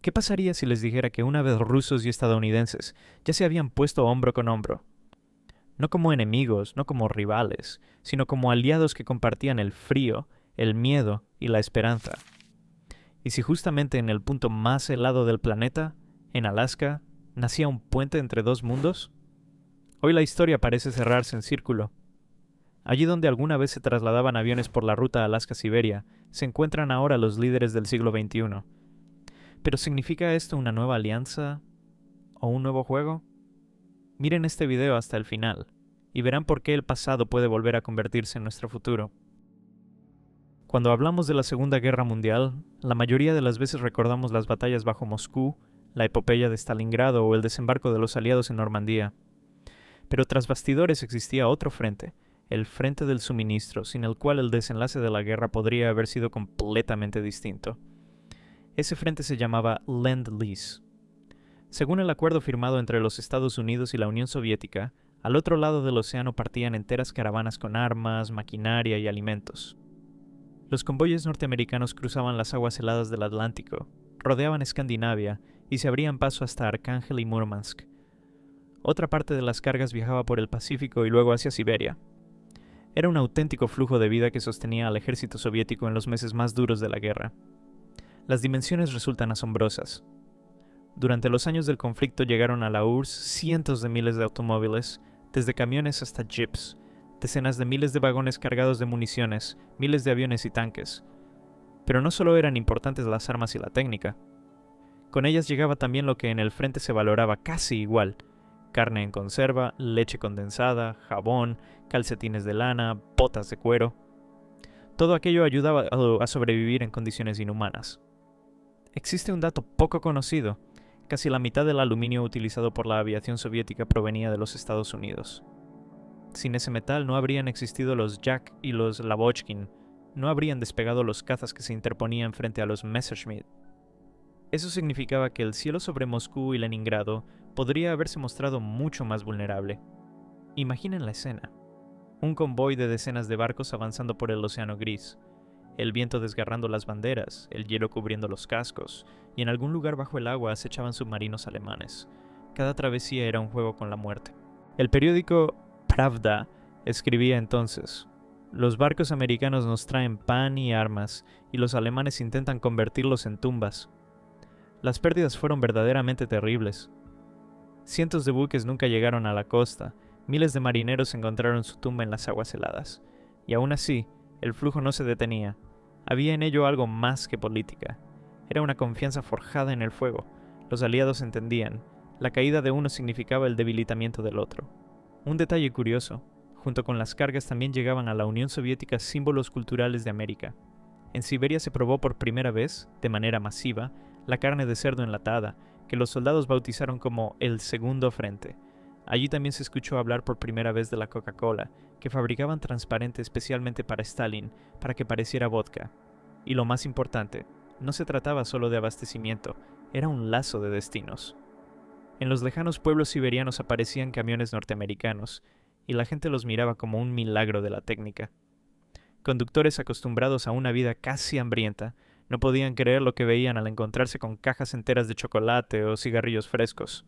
¿Qué pasaría si les dijera que una vez rusos y estadounidenses ya se habían puesto hombro con hombro? No como enemigos, no como rivales, sino como aliados que compartían el frío, el miedo y la esperanza. Y si justamente en el punto más helado del planeta, en Alaska, nacía un puente entre dos mundos? Hoy la historia parece cerrarse en círculo. Allí donde alguna vez se trasladaban aviones por la ruta Alaska-Siberia, se encuentran ahora los líderes del siglo XXI. ¿Pero significa esto una nueva alianza o un nuevo juego? Miren este video hasta el final, y verán por qué el pasado puede volver a convertirse en nuestro futuro. Cuando hablamos de la Segunda Guerra Mundial, la mayoría de las veces recordamos las batallas bajo Moscú, la epopeya de Stalingrado o el desembarco de los aliados en Normandía. Pero tras bastidores existía otro frente, el frente del suministro, sin el cual el desenlace de la guerra podría haber sido completamente distinto. Ese frente se llamaba Lend-Lease. Según el acuerdo firmado entre los Estados Unidos y la Unión Soviética, al otro lado del océano partían enteras caravanas con armas, maquinaria y alimentos. Los convoyes norteamericanos cruzaban las aguas heladas del Atlántico, rodeaban Escandinavia y se abrían paso hasta Arcángel y Múrmansk. Otra parte de las cargas viajaba por el Pacífico y luego hacia Siberia. Era un auténtico flujo de vida que sostenía al ejército soviético en los meses más duros de la guerra. Las dimensiones resultan asombrosas. Durante los años del conflicto llegaron a la URSS cientos de miles de automóviles, desde camiones hasta jeeps, decenas de miles de vagones cargados de municiones, miles de aviones y tanques. Pero no solo eran importantes las armas y la técnica. Con ellas llegaba también lo que en el frente se valoraba casi igual: carne en conserva, leche condensada, jabón, calcetines de lana, botas de cuero. Todo aquello ayudaba a sobrevivir en condiciones inhumanas. Existe un dato poco conocido. Casi la mitad del aluminio utilizado por la aviación soviética provenía de los Estados Unidos. Sin ese metal no habrían existido los Yak y los Lavochkin, no habrían despegado los cazas que se interponían frente a los Messerschmitt. Eso significaba que el cielo sobre Moscú y Leningrado podría haberse mostrado mucho más vulnerable. Imaginen la escena. Un convoy de decenas de barcos avanzando por el océano gris, el viento desgarrando las banderas, el hielo cubriendo los cascos, y en algún lugar bajo el agua acechaban submarinos alemanes. Cada travesía era un juego con la muerte. El periódico Pravda escribía entonces: los barcos americanos nos traen pan y armas, y los alemanes intentan convertirlos en tumbas. Las pérdidas fueron verdaderamente terribles. Cientos de buques nunca llegaron a la costa, miles de marineros encontraron su tumba en las aguas heladas, y aún así, el flujo no se detenía. Había en ello algo más que política. Era una confianza forjada en el fuego. Los aliados entendían. La caída de uno significaba el debilitamiento del otro. Un detalle curioso: junto con las cargas también llegaban a la Unión Soviética símbolos culturales de América. En Siberia se probó por primera vez, de manera masiva, la carne de cerdo enlatada, que los soldados bautizaron como el Segundo Frente. Allí también se escuchó hablar por primera vez de la Coca-Cola, que fabricaban transparente especialmente para Stalin, para que pareciera vodka. Y lo más importante, no se trataba solo de abastecimiento, era un lazo de destinos. En los lejanos pueblos siberianos aparecían camiones norteamericanos, y la gente los miraba como un milagro de la técnica. Conductores acostumbrados a una vida casi hambrienta no podían creer lo que veían al encontrarse con cajas enteras de chocolate o cigarrillos frescos.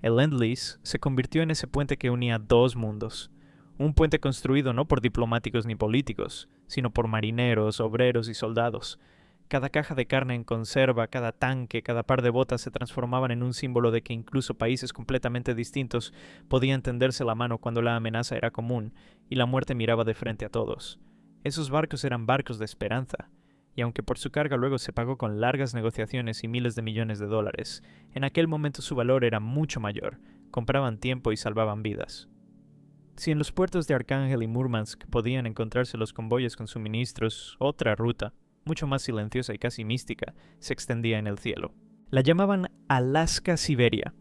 El Lend-Lease se convirtió en ese puente que unía dos mundos. Un puente construido no por diplomáticos ni políticos, sino por marineros, obreros y soldados. Cada caja de carne en conserva, cada tanque, cada par de botas se transformaban en un símbolo de que incluso países completamente distintos podían tenderse la mano cuando la amenaza era común y la muerte miraba de frente a todos. Esos barcos eran barcos de esperanza, y aunque por su carga luego se pagó con largas negociaciones y miles de millones de dólares, en aquel momento su valor era mucho mayor, compraban tiempo y salvaban vidas. Si en los puertos de Arcángel y Múrmansk podían encontrarse los convoyes con suministros, otra ruta, mucho más silenciosa y casi mística, se extendía en el cielo. La llamaban Alaska-Siberia.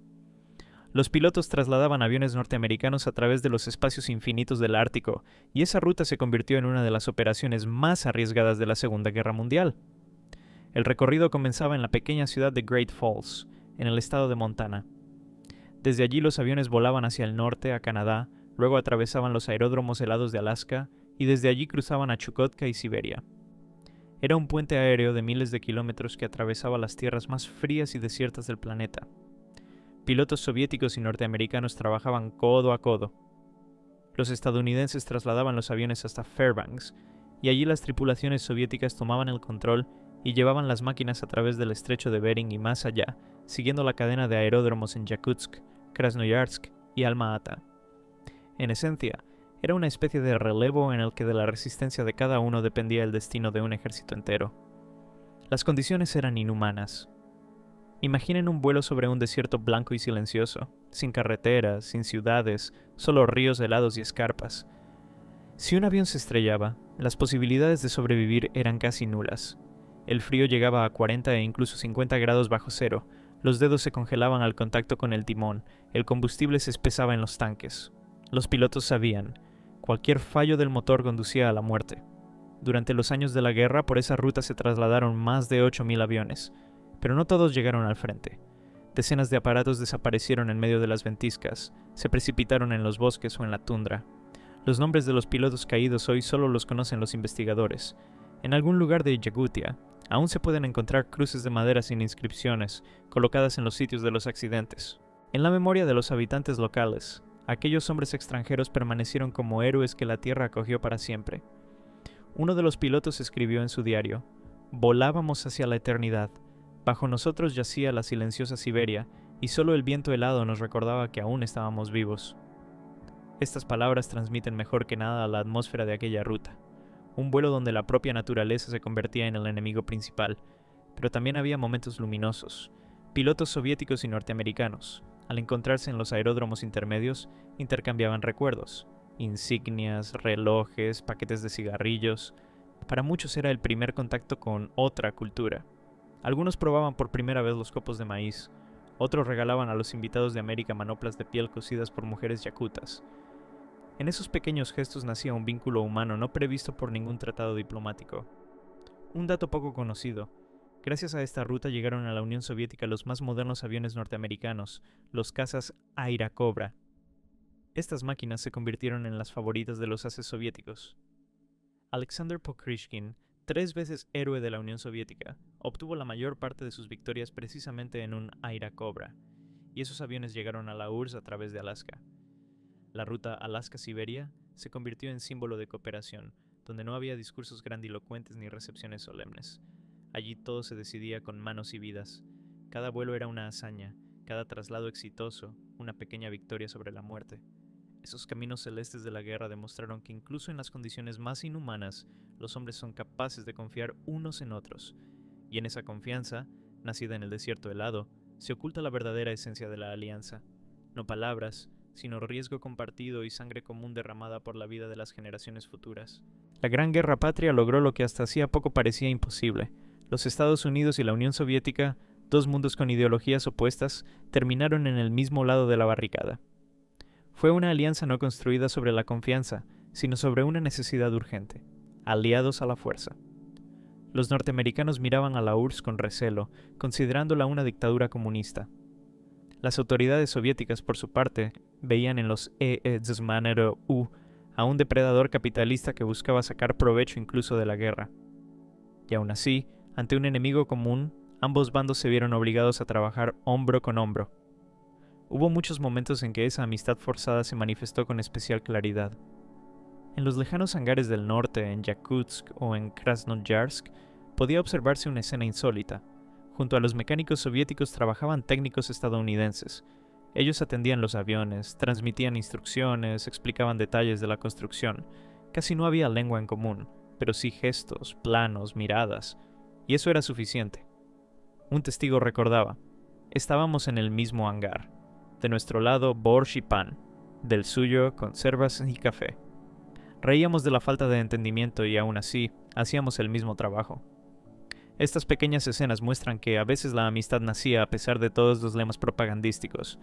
Los pilotos trasladaban aviones norteamericanos a través de los espacios infinitos del Ártico, y esa ruta se convirtió en una de las operaciones más arriesgadas de la Segunda Guerra Mundial. El recorrido comenzaba en la pequeña ciudad de Great Falls, en el estado de Montana. Desde allí los aviones volaban hacia el norte, a Canadá, luego atravesaban los aeródromos helados de Alaska, y desde allí cruzaban a Chukotka y Siberia. Era un puente aéreo de miles de kilómetros que atravesaba las tierras más frías y desiertas del planeta. Pilotos soviéticos y norteamericanos trabajaban codo a codo. Los estadounidenses trasladaban los aviones hasta Fairbanks, y allí las tripulaciones soviéticas tomaban el control y llevaban las máquinas a través del estrecho de Bering y más allá, siguiendo la cadena de aeródromos en Yakutsk, Krasnoyarsk y Alma-Ata. En esencia, era una especie de relevo en el que de la resistencia de cada uno dependía el destino de un ejército entero. Las condiciones eran inhumanas. Imaginen un vuelo sobre un desierto blanco y silencioso, sin carreteras, sin ciudades, solo ríos helados y escarpas. Si un avión se estrellaba, las posibilidades de sobrevivir eran casi nulas. El frío llegaba a 40 e incluso 50 grados bajo cero, los dedos se congelaban al contacto con el timón, el combustible se espesaba en los tanques. Los pilotos sabían, cualquier fallo del motor conducía a la muerte. Durante los años de la guerra, por esa ruta se trasladaron más de 8.000 aviones, pero no todos llegaron al frente. Decenas de aparatos desaparecieron en medio de las ventiscas, se precipitaron en los bosques o en la tundra. Los nombres de los pilotos caídos hoy solo los conocen los investigadores. En algún lugar de Yakutia, aún se pueden encontrar cruces de madera sin inscripciones, colocadas en los sitios de los accidentes. En la memoria de los habitantes locales, aquellos hombres extranjeros permanecieron como héroes que la tierra acogió para siempre. Uno de los pilotos escribió en su diario: «Volábamos hacia la eternidad. Bajo nosotros yacía la silenciosa Siberia, y solo el viento helado nos recordaba que aún estábamos vivos». Estas palabras transmiten mejor que nada la atmósfera de aquella ruta. Un vuelo donde la propia naturaleza se convertía en el enemigo principal, pero también había momentos luminosos. Pilotos soviéticos y norteamericanos, al encontrarse en los aeródromos intermedios, intercambiaban recuerdos, insignias, relojes, paquetes de cigarrillos. Para muchos era el primer contacto con otra cultura. Algunos probaban por primera vez los copos de maíz, otros regalaban a los invitados de América manoplas de piel cosidas por mujeres yakutas. En esos pequeños gestos nacía un vínculo humano no previsto por ningún tratado diplomático. Un dato poco conocido: gracias a esta ruta llegaron a la Unión Soviética los más modernos aviones norteamericanos, los cazas Airacobra. Estas máquinas se convirtieron en las favoritas de los ases soviéticos. Alexander Pokrishkin, 3 veces héroe de la Unión Soviética, obtuvo la mayor parte de sus victorias precisamente en un Airacobra, y esos aviones llegaron a la URSS a través de Alaska. La ruta Alaska-Siberia se convirtió en símbolo de cooperación, donde no había discursos grandilocuentes ni recepciones solemnes. Allí todo se decidía con manos y vidas. Cada vuelo era una hazaña, cada traslado exitoso, una pequeña victoria sobre la muerte. Esos caminos celestes de la guerra demostraron que incluso en las condiciones más inhumanas, los hombres son capaces de confiar unos en otros. Y en esa confianza, nacida en el desierto helado, se oculta la verdadera esencia de la alianza. No palabras, sino riesgo compartido y sangre común derramada por la vida de las generaciones futuras. La Gran Guerra Patria logró lo que hasta hacía poco parecía imposible. Los Estados Unidos y la Unión Soviética, dos mundos con ideologías opuestas, terminaron en el mismo lado de la barricada. Fue una alianza no construida sobre la confianza, sino sobre una necesidad urgente: aliados a la fuerza. Los norteamericanos miraban a la URSS con recelo, considerándola una dictadura comunista. Las autoridades soviéticas, por su parte, veían en los EEZMANERO-U a un depredador capitalista que buscaba sacar provecho incluso de la guerra. Y aún así, ante un enemigo común, ambos bandos se vieron obligados a trabajar hombro con hombro. Hubo muchos momentos en que esa amistad forzada se manifestó con especial claridad. En los lejanos hangares del norte, en Yakutsk o en Krasnoyarsk, podía observarse una escena insólita. Junto a los mecánicos soviéticos trabajaban técnicos estadounidenses. Ellos atendían los aviones, transmitían instrucciones, explicaban detalles de la construcción. Casi no había lengua en común, pero sí gestos, planos, miradas. Y eso era suficiente. Un testigo recordaba: estábamos en el mismo hangar. De nuestro lado, borsch y pan. Del suyo, conservas y café. Reíamos de la falta de entendimiento y aún así, hacíamos el mismo trabajo. Estas pequeñas escenas muestran que a veces la amistad nacía a pesar de todos los lemas propagandísticos.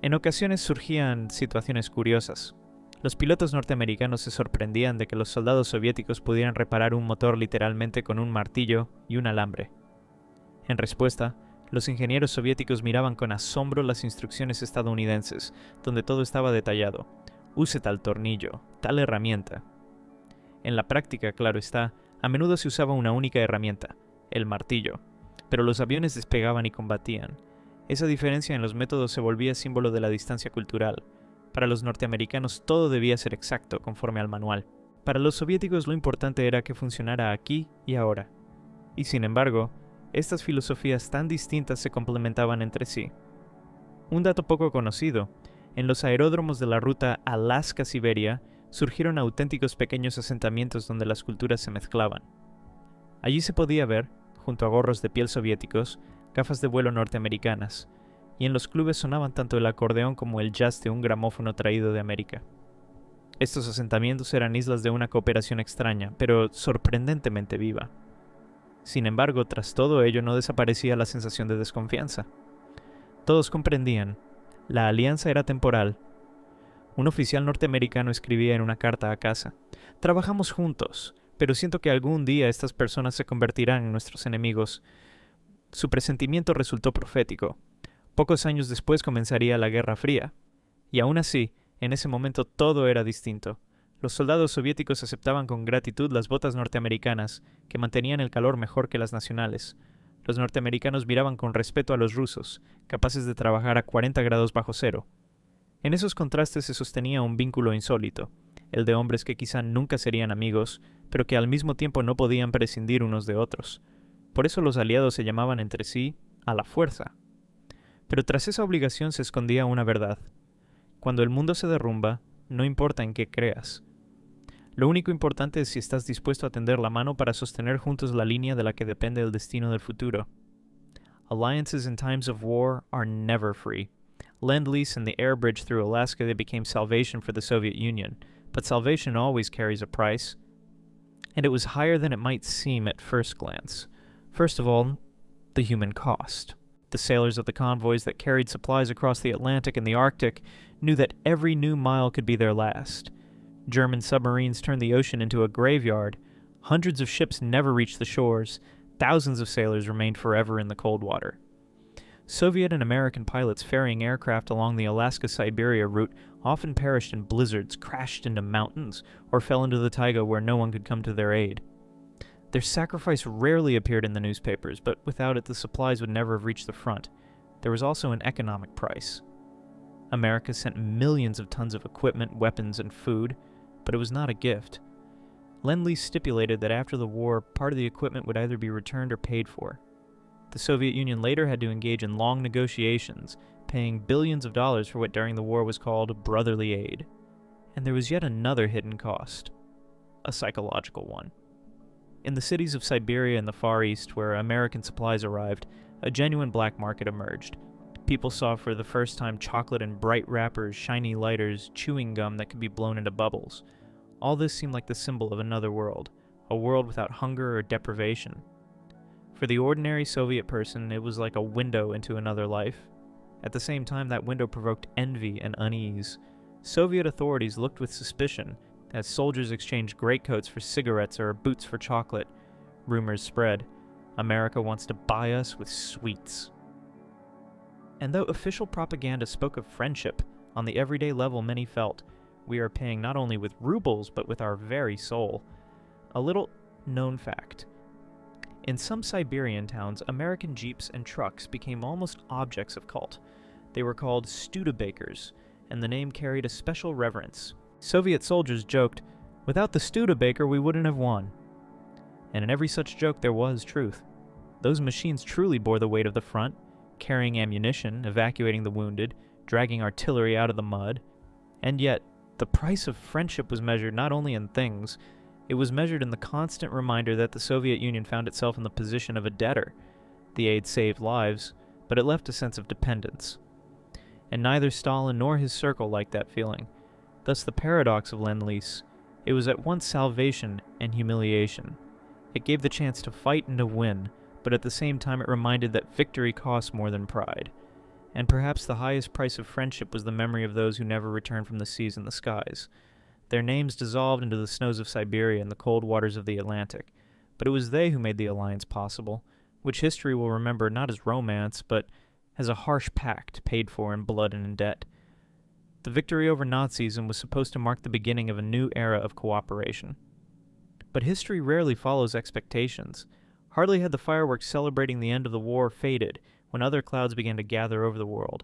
En ocasiones surgían situaciones curiosas. Los pilotos norteamericanos se sorprendían de que los soldados soviéticos pudieran reparar un motor literalmente con un martillo y un alambre. En respuesta, los ingenieros soviéticos miraban con asombro las instrucciones estadounidenses, donde todo estaba detallado. Use tal tornillo, tal herramienta. En la práctica, claro está, A menudo se usaba una única herramienta, el martillo, pero los aviones despegaban y combatían. Esa diferencia en los métodos se volvía símbolo de la distancia cultural. Para los norteamericanos todo debía ser exacto, conforme al manual. Para los soviéticos lo importante era que funcionara aquí y ahora. Y sin embargo, estas filosofías tan distintas se complementaban entre sí. Un dato poco conocido: en los aeródromos de la ruta Alaska-Siberia surgieron auténticos pequeños asentamientos donde las culturas se mezclaban. Allí se podía ver, junto a gorros de piel soviéticos, gafas de vuelo norteamericanas, y en los clubes sonaban tanto el acordeón como el jazz de un gramófono traído de América. Estos asentamientos eran islas de una cooperación extraña, pero sorprendentemente viva. Sin embargo, tras todo ello no desaparecía la sensación de desconfianza. Todos comprendían, la alianza era temporal. Un oficial norteamericano escribía en una carta a casa: «Trabajamos juntos, pero siento que algún día estas personas se convertirán en nuestros enemigos». Su presentimiento resultó profético. Pocos años después comenzaría la Guerra Fría. Y aún así, en ese momento todo era distinto. Los soldados soviéticos aceptaban con gratitud las botas norteamericanas, que mantenían el calor mejor que las nacionales. Los norteamericanos miraban con respeto a los rusos, capaces de trabajar a 40 grados bajo cero. En esos contrastes se sostenía un vínculo insólito, el de hombres que quizá nunca serían amigos, pero que al mismo tiempo no podían prescindir unos de otros. Por eso los aliados se llamaban entre sí a la fuerza. Pero tras esa obligación se escondía una verdad. Cuando el mundo se derrumba, no importa en qué creas. Lo único importante es si estás dispuesto a tender la mano para sostener juntos la línea de la que depende el destino del futuro. Alliances in times of war are never free. Lend-Lease and the air bridge through Alaska, they became salvation for the Soviet Union, but salvation always carries a price. And it was higher than it might seem at first glance. First of all, the human cost. The sailors of the convoys that carried supplies across the Atlantic and the Arctic knew that every new mile could be their last. German submarines turned the ocean into a graveyard. Hundreds of ships never reached the shores. Thousands of sailors remained forever in the cold water. Soviet and American pilots ferrying aircraft along the Alaska-Siberia route often perished in blizzards, crashed into mountains, or fell into the taiga where no one could come to their aid. Their sacrifice rarely appeared in the newspapers, but without it the supplies would never have reached the front. There was also an economic price. America sent millions of tons of equipment, weapons, and food, but it was not a gift. Lend-Lease stipulated that after the war, part of the equipment would either be returned or paid for. The Soviet Union later had to engage in long negotiations, paying billions of dollars for what during the war was called brotherly aid. And there was yet another hidden cost, a psychological one. In the cities of Siberia and the Far East, where American supplies arrived, a genuine black market emerged. People saw for the first time chocolate in bright wrappers, shiny lighters, chewing gum that could be blown into bubbles. All this seemed like the symbol of another world, a world without hunger or deprivation. For the ordinary Soviet person, it was like a window into another life. At the same time, that window provoked envy and unease. Soviet authorities looked with suspicion as soldiers exchanged greatcoats for cigarettes or boots for chocolate. Rumors spread. America wants to buy us with sweets. And though official propaganda spoke of friendship, on the everyday level many felt, we are paying not only with rubles, but with our very soul. A little known fact. In some Siberian towns, American jeeps and trucks became almost objects of cult. They were called Studebakers, and the name carried a special reverence. Soviet soldiers joked, "Without the Studebaker, we wouldn't have won." And in every such joke there was truth. Those machines truly bore the weight of the front, carrying ammunition, evacuating the wounded, dragging artillery out of the mud. And yet, the price of friendship was measured not only in things, it was measured in the constant reminder that the Soviet Union found itself in the position of a debtor. The aid saved lives, but it left a sense of dependence. And neither Stalin nor his circle liked that feeling. Thus the paradox of Lend-Lease. It was at once salvation and humiliation. It gave the chance to fight and to win, but at the same time it reminded that victory costs more than pride. And perhaps the highest price of friendship was the memory of those who never returned from the seas and the skies. Their names dissolved into the snows of Siberia and the cold waters of the Atlantic, but it was they who made the alliance possible, which history will remember not as romance, but as a harsh pact paid for in blood and in debt. The victory over Nazism was supposed to mark the beginning of a new era of cooperation. But history rarely follows expectations. Hardly had the fireworks celebrating the end of the war faded when other clouds began to gather over the world.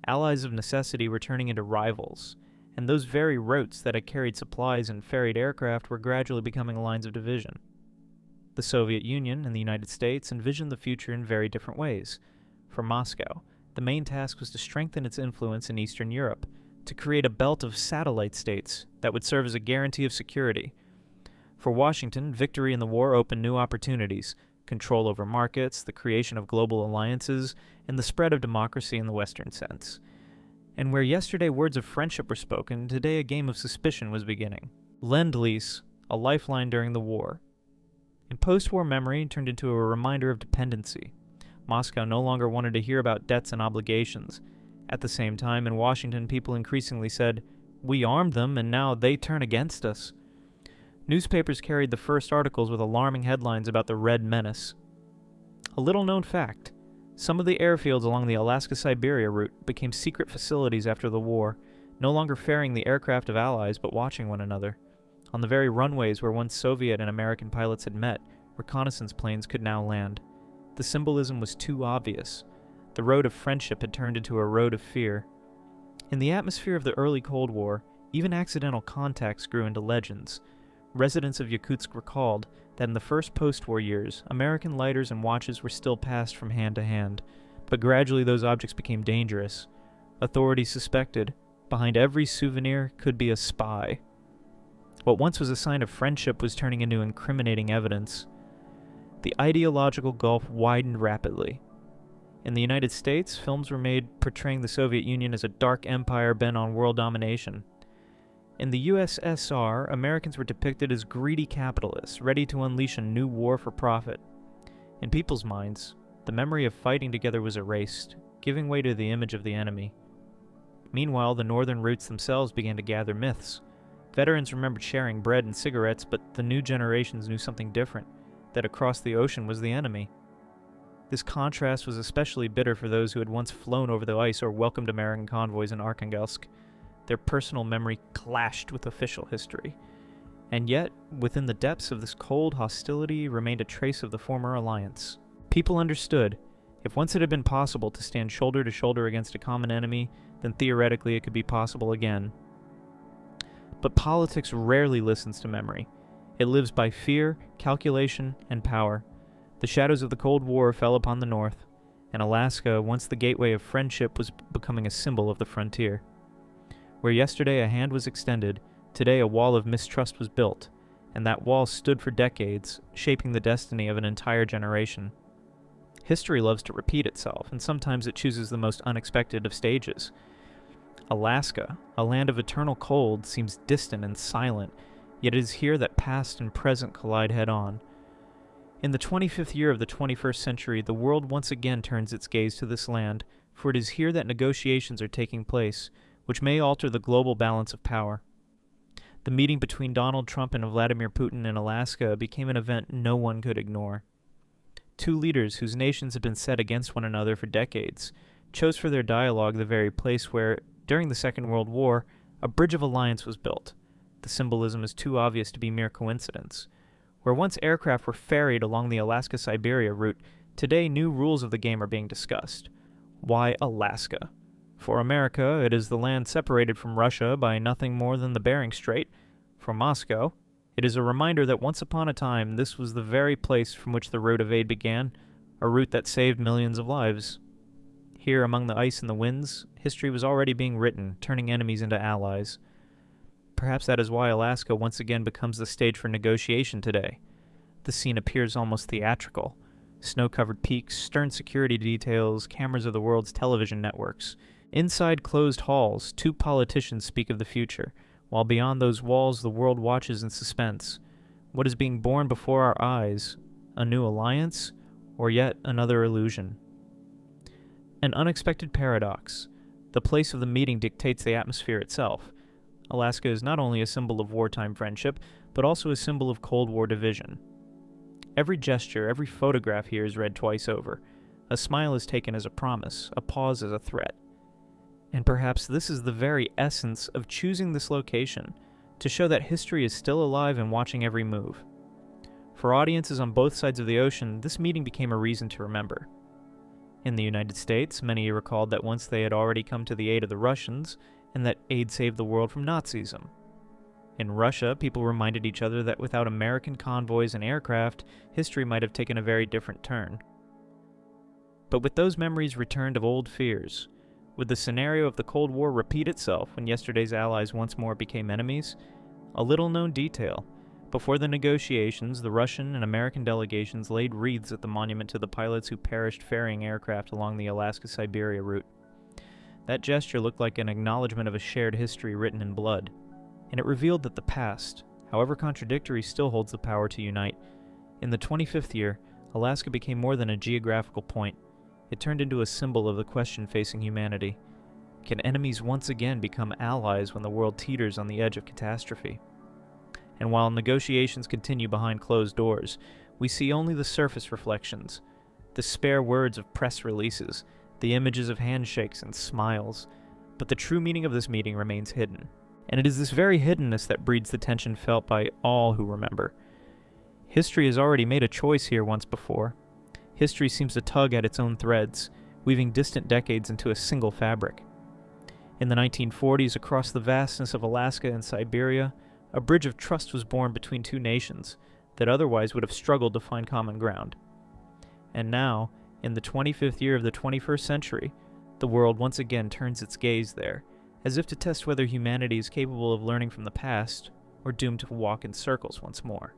Allies of necessity were turning into rivals, and those very routes that had carried supplies and ferried aircraft were gradually becoming lines of division. The Soviet Union and the United States envisioned the future in very different ways. For Moscow, the main task was to strengthen its influence in Eastern Europe, to create a belt of satellite states that would serve as a guarantee of security. For Washington, victory in the war opened new opportunities: control over markets, the creation of global alliances, and the spread of democracy in the Western sense. And where yesterday words of friendship were spoken, today a game of suspicion was beginning. Lend-Lease, a lifeline during the war. In post-war memory, turned into a reminder of dependency. Moscow no longer wanted to hear about debts and obligations. At the same time, in Washington, people increasingly said, "We armed them, and now they turn against us." Newspapers carried the first articles with alarming headlines about the Red Menace. A little-known fact: some of the airfields along the Alaska-Siberia route became secret facilities after the war, no longer ferrying the aircraft of allies but watching one another. On the very runways where once Soviet and American pilots had met, reconnaissance planes could now land. The symbolism was too obvious. The road of friendship had turned into a road of fear. In the atmosphere of the early Cold War, even accidental contacts grew into legends. Residents of Yakutsk recalled that in the first post-war years, American lighters and watches were still passed from hand to hand, but gradually those objects became dangerous. Authorities suspected, behind every souvenir could be a spy. What once was a sign of friendship was turning into incriminating evidence. The ideological gulf widened rapidly. In the United States, films were made portraying the Soviet Union as a dark empire bent on world domination. In the USSR, Americans were depicted as greedy capitalists, ready to unleash a new war for profit. In people's minds, the memory of fighting together was erased, giving way to the image of the enemy. Meanwhile, the northern routes themselves began to gather myths. Veterans remembered sharing bread and cigarettes, but the new generations knew something different, that across the ocean was the enemy. This contrast was especially bitter for those who had once flown over the ice or welcomed American convoys in Arkhangelsk. Their personal memory clashed with official history. And yet, within the depths of this cold hostility remained a trace of the former alliance. People understood, if once it had been possible to stand shoulder to shoulder against a common enemy, then theoretically it could be possible again. But politics rarely listens to memory. It lives by fear, calculation, and power. The shadows of the Cold War fell upon the North, and Alaska, once the gateway of friendship, was becoming a symbol of the frontier. Where yesterday a hand was extended, today a wall of mistrust was built, and that wall stood for decades, shaping the destiny of an entire generation. History loves to repeat itself, and sometimes it chooses the most unexpected of stages. Alaska, a land of eternal cold, seems distant and silent, yet it is here that past and present collide head-on. In the 25th year of the 21st century, the world once again turns its gaze to this land, for it is here that negotiations are taking place, which may alter the global balance of power. The meeting between Donald Trump and Vladimir Putin in Alaska became an event no one could ignore. Two leaders whose nations had been set against one another for decades chose for their dialogue the very place where, during the Second World War, a bridge of alliance was built. The symbolism is too obvious to be mere coincidence. Where once aircraft were ferried along the Alaska-Siberia route, today new rules of the game are being discussed. Why Alaska? For America, it is the land separated from Russia by nothing more than the Bering Strait. For Moscow, it is a reminder that once upon a time this was the very place from which the road of aid began, a route that saved millions of lives. Here among the ice and the winds, history was already being written, turning enemies into allies. Perhaps that is why Alaska once again becomes the stage for negotiation today. The scene appears almost theatrical. Snow-covered peaks, stern security details, cameras of the world's television networks. Inside closed halls, two politicians speak of the future, while beyond those walls the world watches in suspense. What is being born before our eyes? A new alliance? Or yet another illusion? An unexpected paradox. The place of the meeting dictates the atmosphere itself. Alaska is not only a symbol of wartime friendship, but also a symbol of Cold War division. Every gesture, every photograph here is read twice over. A smile is taken as a promise, a pause as a threat. And perhaps this is the very essence of choosing this location, to show that history is still alive and watching every move. For audiences on both sides of the ocean, this meeting became a reason to remember. In the United States, many recalled that once they had already come to the aid of the Russians, and that aid saved the world from Nazism. In Russia, people reminded each other that without American convoys and aircraft, history might have taken a very different turn. But with those memories returned of old fears, would the scenario of the Cold War repeat itself when yesterday's allies once more became enemies? A little-known detail. Before the negotiations, the Russian and American delegations laid wreaths at the monument to the pilots who perished ferrying aircraft along the Alaska-Siberia route. That gesture looked like an acknowledgement of a shared history written in blood, and it revealed that the past, however contradictory, still holds the power to unite. In the 25th year, Alaska became more than a geographical point. It turned into a symbol of the question facing humanity. Can enemies once again become allies when the world teeters on the edge of catastrophe? And while negotiations continue behind closed doors, we see only the surface reflections, the spare words of press releases, the images of handshakes and smiles. But the true meaning of this meeting remains hidden. And it is this very hiddenness that breeds the tension felt by all who remember. History has already made a choice here once before. History seems to tug at its own threads, weaving distant decades into a single fabric. In the 1940s, across the vastness of Alaska and Siberia, a bridge of trust was born between two nations that otherwise would have struggled to find common ground. And now, in the 25th year of the 21st century, the world once again turns its gaze there, as if to test whether humanity is capable of learning from the past, or doomed to walk in circles once more.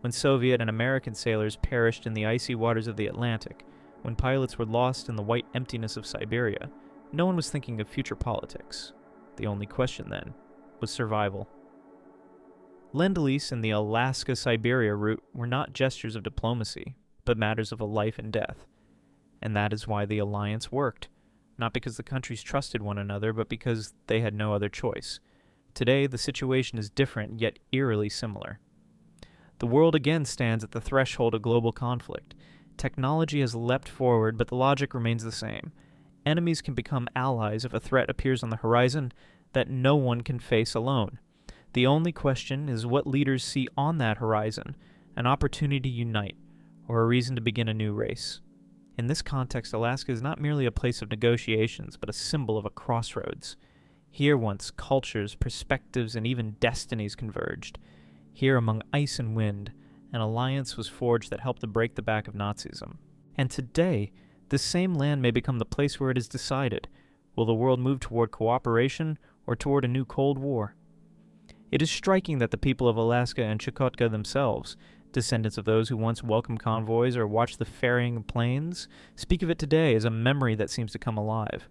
When Soviet and American sailors perished in the icy waters of the Atlantic, when pilots were lost in the white emptiness of Siberia, no one was thinking of future politics. The only question then was survival. Lend-Lease and the Alaska-Siberia route were not gestures of diplomacy, but matters of a life and death. And that is why the alliance worked, not because the countries trusted one another, but because they had no other choice. Today, the situation is different, yet eerily similar. The world again stands at the threshold of global conflict. Technology has leapt forward, but the logic remains the same. Enemies can become allies if a threat appears on the horizon that no one can face alone. The only question is what leaders see on that horizon, an opportunity to unite, or a reason to begin a new race. In this context, Alaska is not merely a place of negotiations, but a symbol of a crossroads. Here once cultures, perspectives, and even destinies converged. Here among ice and wind, an alliance was forged that helped to break the back of Nazism. And today, this same land may become the place where it is decided. Will the world move toward cooperation or toward a new Cold War? It is striking that the people of Alaska and Chukotka themselves, descendants of those who once welcomed convoys or watched the ferrying planes, speak of it today as a memory that seems to come alive.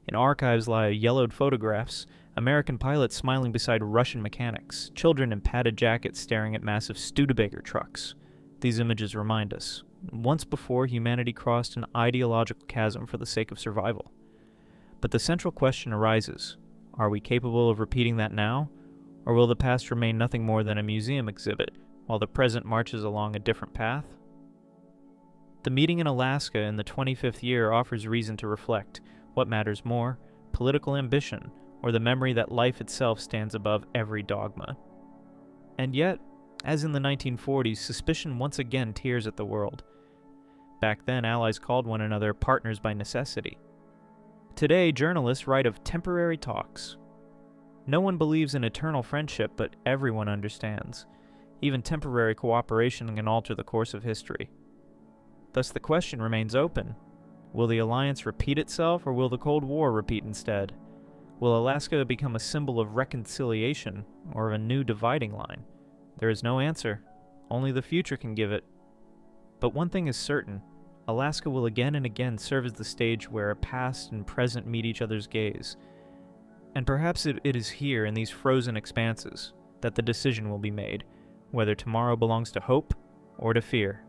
In archives lie yellowed photographs, American pilots smiling beside Russian mechanics, children in padded jackets staring at massive Studebaker trucks. These images remind us, once before humanity crossed an ideological chasm for the sake of survival. But the central question arises, are we capable of repeating that now? Or will the past remain nothing more than a museum exhibit, while the present marches along a different path? The meeting in Alaska in the 25th year offers reason to reflect. What matters more, political ambition, or the memory that life itself stands above every dogma? And yet, as in the 1940s, suspicion once again tears at the world. Back then, allies called one another partners by necessity. Today, journalists write of temporary talks. No one believes in eternal friendship, but everyone understands. Even temporary cooperation can alter the course of history. Thus the question remains open. Will the alliance repeat itself, or will the Cold War repeat instead? Will Alaska become a symbol of reconciliation, or of a new dividing line? There is no answer. Only the future can give it. But one thing is certain. Alaska will again and again serve as the stage where past and present meet each other's gaze. And perhaps it is here, in these frozen expanses, that the decision will be made, whether tomorrow belongs to hope or to fear.